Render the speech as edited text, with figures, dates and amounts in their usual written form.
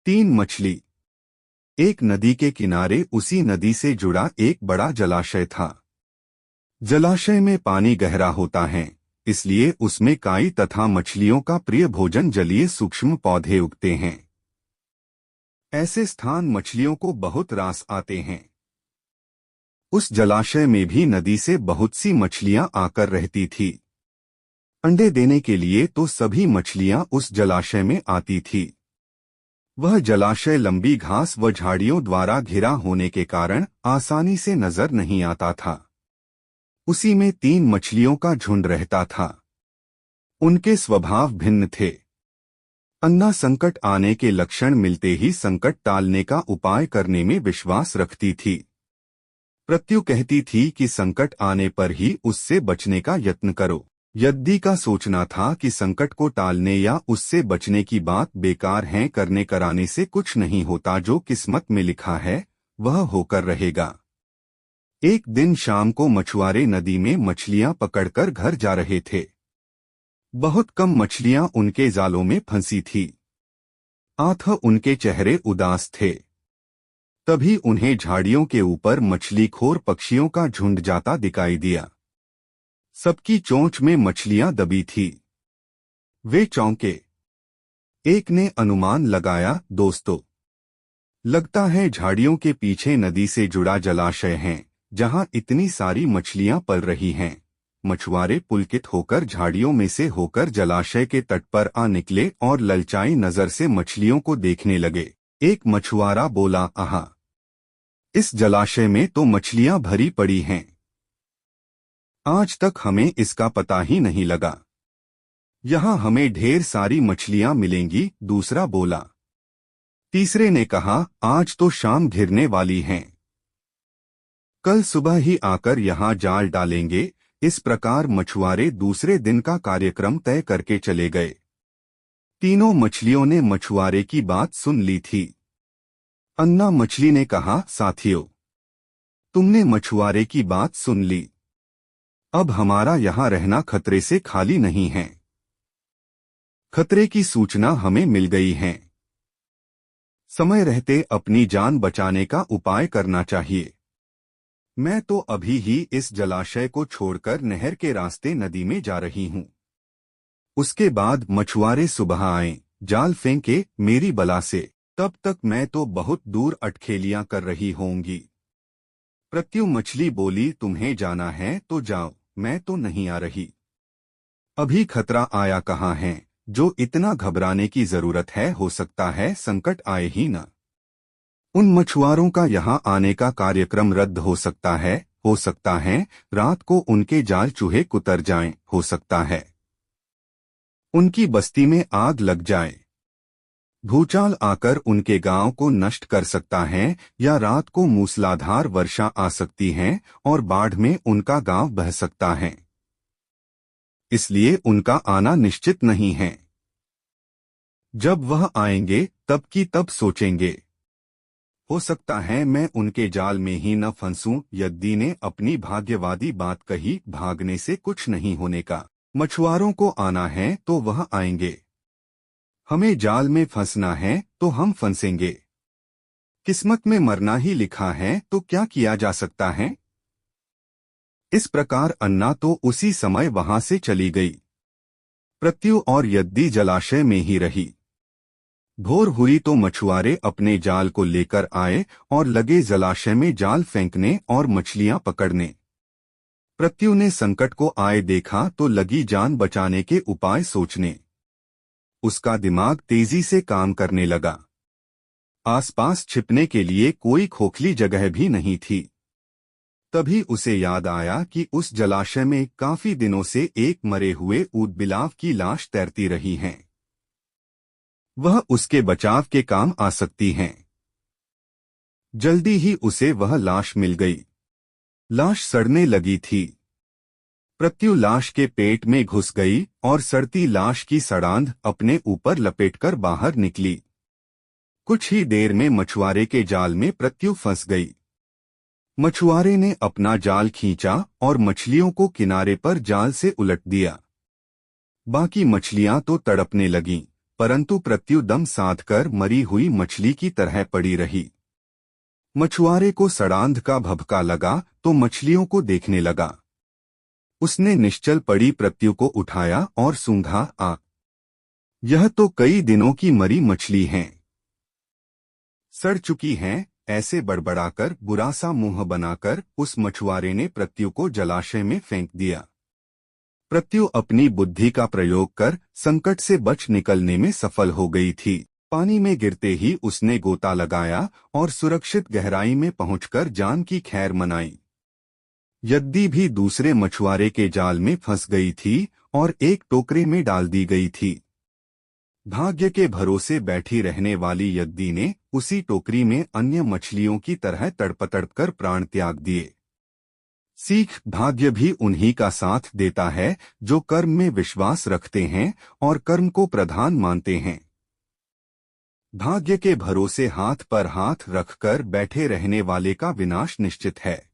तीन मछली। एक नदी के किनारे उसी नदी से जुड़ा एक बड़ा जलाशय था। जलाशय में पानी गहरा होता है, इसलिए उसमें काई तथा मछलियों का प्रिय भोजन जलीय सूक्ष्म पौधे उगते हैं। ऐसे स्थान मछलियों को बहुत रास आते हैं। उस जलाशय में भी नदी से बहुत सी मछलियां आकर रहती थी। अंडे देने के लिए तो सभी मछलियां उस जलाशय में आती थी। वह जलाशय लंबी घास व झाड़ियों द्वारा घिरा होने के कारण आसानी से नजर नहीं आता था। उसी में तीन मछलियों का झुंड रहता था। उनके स्वभाव भिन्न थे। अन्ना संकट आने के लक्षण मिलते ही संकट टालने का उपाय करने में विश्वास रखती थी। प्रत्यु कहती थी कि संकट आने पर ही उससे बचने का यत्न करो। यद्दी का सोचना था कि संकट को टालने या उससे बचने की बात बेकार है, करने कराने से कुछ नहीं होता, जो किस्मत में लिखा है वह होकर रहेगा। एक दिन शाम को मछुआरे नदी में मछलियां पकड़कर घर जा रहे थे। बहुत कम मछलियां उनके जालों में फंसी थी। आंख उनके चेहरे उदास थे। तभी उन्हें झाड़ियों के ऊपर मछलीखोर पक्षियों का झुंड जाता दिखाई दिया। सबकी चोंच में मछलियां दबी थी। वे चौंके। एक ने अनुमान लगाया, दोस्तों, लगता है झाड़ियों के पीछे नदी से जुड़ा जलाशय है जहां इतनी सारी मछलियां पल रही हैं। मछुआरे पुलकित होकर झाड़ियों में से होकर जलाशय के तट पर आ निकले और ललचाई नजर से मछलियों को देखने लगे। एक मछुआरा बोला, आहा, इस जलाशय में तो मछलियां भरी पड़ी हैं। आज तक हमें इसका पता ही नहीं लगा। यहाँ हमें ढेर सारी मछलियां मिलेंगी, दूसरा बोला। तीसरे ने कहा, आज तो शाम घिरने वाली हैं। कल सुबह ही आकर यहाँ जाल डालेंगे। इस प्रकार मछुआरे दूसरे दिन का कार्यक्रम तय करके चले गए। तीनों मछलियों ने मछुआरे की बात सुन ली थी। अन्ना मछली ने कहा, साथियों, तुमने मछुआरे की बात सुन ली। अब हमारा यहाँ रहना खतरे से खाली नहीं है। खतरे की सूचना हमें मिल गई है। समय रहते अपनी जान बचाने का उपाय करना चाहिए। मैं तो अभी ही इस जलाशय को छोड़कर नहर के रास्ते नदी में जा रही हूँ। उसके बाद मछुआरे सुबह आए, जाल फेंके मेरी बला से। तब तक मैं तो बहुत दूर अटखेलियां कर रही होंगी। प्रत्यु मछली बोली, तुम्हें जाना है तो जाओ, मैं तो नहीं आ रही। अभी खतरा आया कहाँ है जो इतना घबराने की जरूरत है। हो सकता है संकट आए ही न। उन मछुआरों का यहाँ आने का कार्यक्रम रद्द हो सकता है रात को उनके जाल चूहे कुतर जाएं, हो सकता है उनकी बस्ती में आग लग जाए। भूचाल आकर उनके गांव को नष्ट कर सकता है, या रात को मूसलाधार वर्षा आ सकती है और बाढ़ में उनका गांव बह सकता है। इसलिए उनका आना निश्चित नहीं है। जब वह आएंगे तब की तब सोचेंगे। हो सकता है मैं उनके जाल में ही न फंसूं। यद्दी ने अपनी भाग्यवादी बात कही, भागने से कुछ नहीं होने का। मछुआरों को आना है तो वह आएंगे। हमें जाल में फंसना है तो हम फंसेंगे। किस्मत में मरना ही लिखा है तो क्या किया जा सकता है। इस प्रकार अन्ना तो उसी समय वहां से चली गई। प्रत्यु और यद्दी जलाशय में ही रही। भोर हुई तो मछुआरे अपने जाल को लेकर आए और लगे जलाशय में जाल फेंकने और मछलियां पकड़ने। प्रत्यु ने संकट को आए देखा तो लगी जान बचाने के उपाय सोचने। उसका दिमाग तेजी से काम करने लगा। आसपास छिपने के लिए कोई खोखली जगह भी नहीं थी। तभी उसे याद आया कि उस जलाशय में काफी दिनों से एक मरे हुए ऊदबिलाव की लाश तैरती रही है। वह उसके बचाव के काम आ सकती हैं। जल्दी ही उसे वह लाश मिल गई। लाश सड़ने लगी थी। प्रत्यु लाश के पेट में घुस गई और सड़ती लाश की सड़ांध अपने ऊपर लपेटकर बाहर निकली। कुछ ही देर में मछुआरे के जाल में प्रत्यु फंस गई। मछुआरे ने अपना जाल खींचा और मछलियों को किनारे पर जाल से उलट दिया। बाकी मछलियां तो तड़पने लगीं, परंतु प्रत्यु दम साधकर मरी हुई मछली की तरह पड़ी रही। मछुआरे को सड़ांध का भभका लगा तो मछलियों को देखने लगा। उसने निश्चल पड़ी प्रत्यु को उठाया और सूंघा, यह तो कई दिनों की मरी मछली हैं, सड़ चुकी हैं। ऐसे बड़बड़ाकर बुरा सा मुंह बनाकर उस मछुआरे ने प्रत्यु को जलाशय में फेंक दिया। प्रत्यु अपनी बुद्धि का प्रयोग कर संकट से बच निकलने में सफल हो गई थी। पानी में गिरते ही उसने गोता लगाया और सुरक्षित गहराई में पहुंचकर जान की खैर मनाई। यद्दी भी दूसरे मछुआरे के जाल में फंस गई थी और एक टोकरे में डाल दी गई थी। भाग्य के भरोसे बैठी रहने वाली यद्दी ने उसी टोकरी में अन्य मछलियों की तरह तड़प-तड़प कर प्राण त्याग दिए। सीख, भाग्य भी उन्हीं का साथ देता है जो कर्म में विश्वास रखते हैं और कर्म को प्रधान मानते हैं। भाग्य के भरोसे हाथ पर हाथ रखकर बैठे रहने वाले का विनाश निश्चित है।